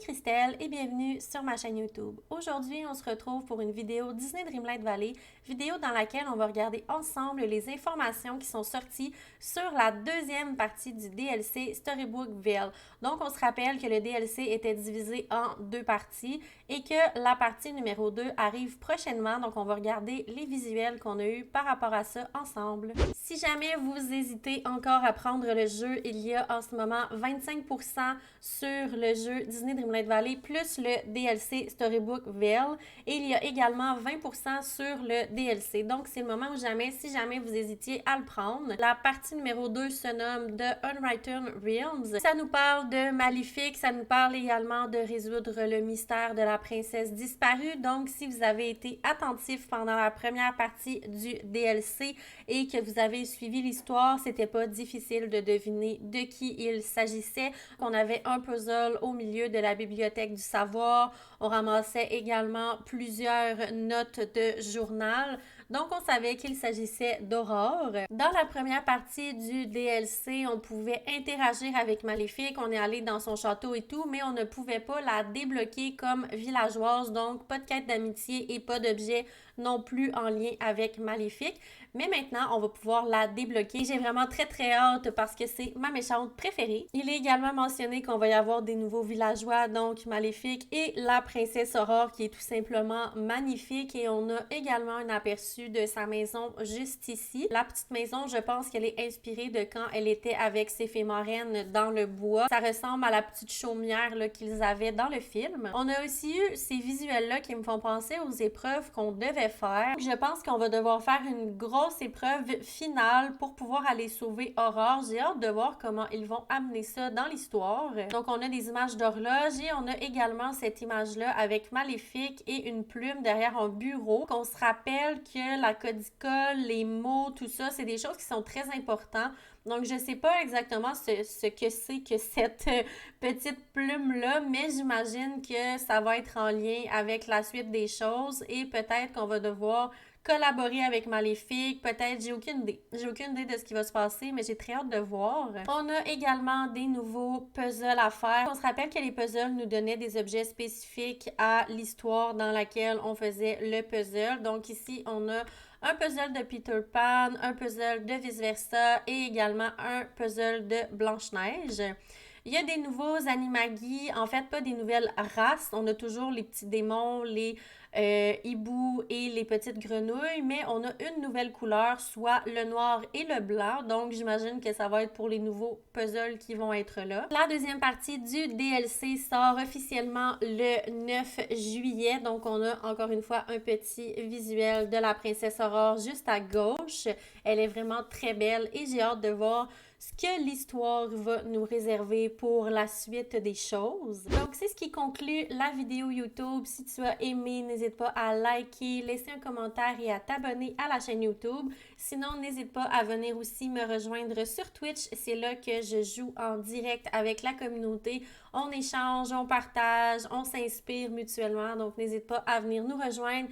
Christelle et bienvenue sur ma chaîne YouTube. Aujourd'hui, on se retrouve pour une vidéo Disney Dreamlight Valley, vidéo dans laquelle on va regarder ensemble les informations qui sont sorties sur la deuxième partie du DLC Storybookville. Donc, on se rappelle que le DLC était divisé en deux parties et que la partie numéro 2 arrive prochainement. Donc, on va regarder les visuels qu'on a eus par rapport à ça ensemble. Si jamais vous hésitez encore à prendre le jeu, il y a en ce moment 25% sur le jeu Disney Dreamlight Valley plus le DLC Storybookville et il y a également 20% sur le DLC. Donc, c'est le moment où si jamais vous hésitiez à le prendre. La partie numéro 2 se nomme The Unwritten Realms. Ça nous parle de Maléfique, ça nous parle également de résoudre le mystère de la princesse disparue. Donc, si vous avez été attentif pendant la première partie du DLC et que vous avez suivi l'histoire, c'était pas difficile de deviner de qui il s'agissait. On avait un puzzle au milieu de la bibliothèque du savoir. On ramassait également plusieurs notes de journal. Donc, on savait qu'il s'agissait d'Aurore. Dans la première partie du DLC, on pouvait interagir avec Maléfique. On est allé dans son château et tout, mais on ne pouvait pas la débloquer comme villageoise. Donc, pas de quête d'amitié et pas d'objet non plus en lien avec Maléfique. Mais maintenant, on va pouvoir la débloquer. J'ai vraiment très hâte parce que c'est ma méchante préférée. Il est également mentionné qu'on va y avoir des nouveaux villageois, donc Maléfique et la princesse Aurore qui est tout simplement magnifique. Et on a également un aperçu de sa maison juste ici. La petite maison, je pense qu'elle est inspirée de quand elle était avec ses fées marraines dans le bois. Ça ressemble à la petite chaumière qu'ils avaient dans le film. On a aussi eu ces visuels-là qui me font penser aux épreuves qu'on devait faire. Je pense qu'on va devoir faire une grosse épreuve finale pour pouvoir aller sauver Aurore. J'ai hâte de voir comment ils vont amener ça dans l'histoire. Donc, on a des images d'horloge et on a également cette image-là avec Maléfique et une plume derrière un bureau. Qu'on se rappelle que la codicole, les mots, tout ça, c'est des choses qui sont très importantes. Donc, je sais pas exactement ce que c'est que cette petite plume-là, mais j'imagine que ça va être en lien avec la suite des choses et peut-être qu'on va devoir collaborer avec Maléfique, peut-être, j'ai aucune idée. J'ai aucune idée de ce qui va se passer, mais j'ai très hâte de voir. On a également des nouveaux puzzles à faire. On se rappelle que les puzzles nous donnaient des objets spécifiques à l'histoire dans laquelle on faisait le puzzle. Donc ici, on a un puzzle de Peter Pan, un puzzle de Vice Versa et également un puzzle de Blanche-Neige. Il y a des nouveaux animagi, en fait pas des nouvelles races, on a toujours les petits démons, les hiboux et les petites grenouilles, mais on a une nouvelle couleur, soit le noir et le blanc, donc j'imagine que ça va être pour les nouveaux puzzles qui vont être là. La deuxième partie du DLC sort officiellement le 9 juillet, donc on a encore une fois un petit visuel de la princesse Aurore juste à gauche. Elle est vraiment très belle et j'ai hâte de voir ce que l'histoire va nous réserver pour la suite des choses. Donc, c'est ce qui conclut la vidéo YouTube. Si tu as aimé, n'hésite pas à liker, laisser un commentaire et à t'abonner à la chaîne YouTube. Sinon, n'hésite pas à venir aussi me rejoindre sur Twitch. C'est là que je joue en direct avec la communauté. On échange, on partage, on s'inspire mutuellement. Donc, n'hésite pas à venir nous rejoindre.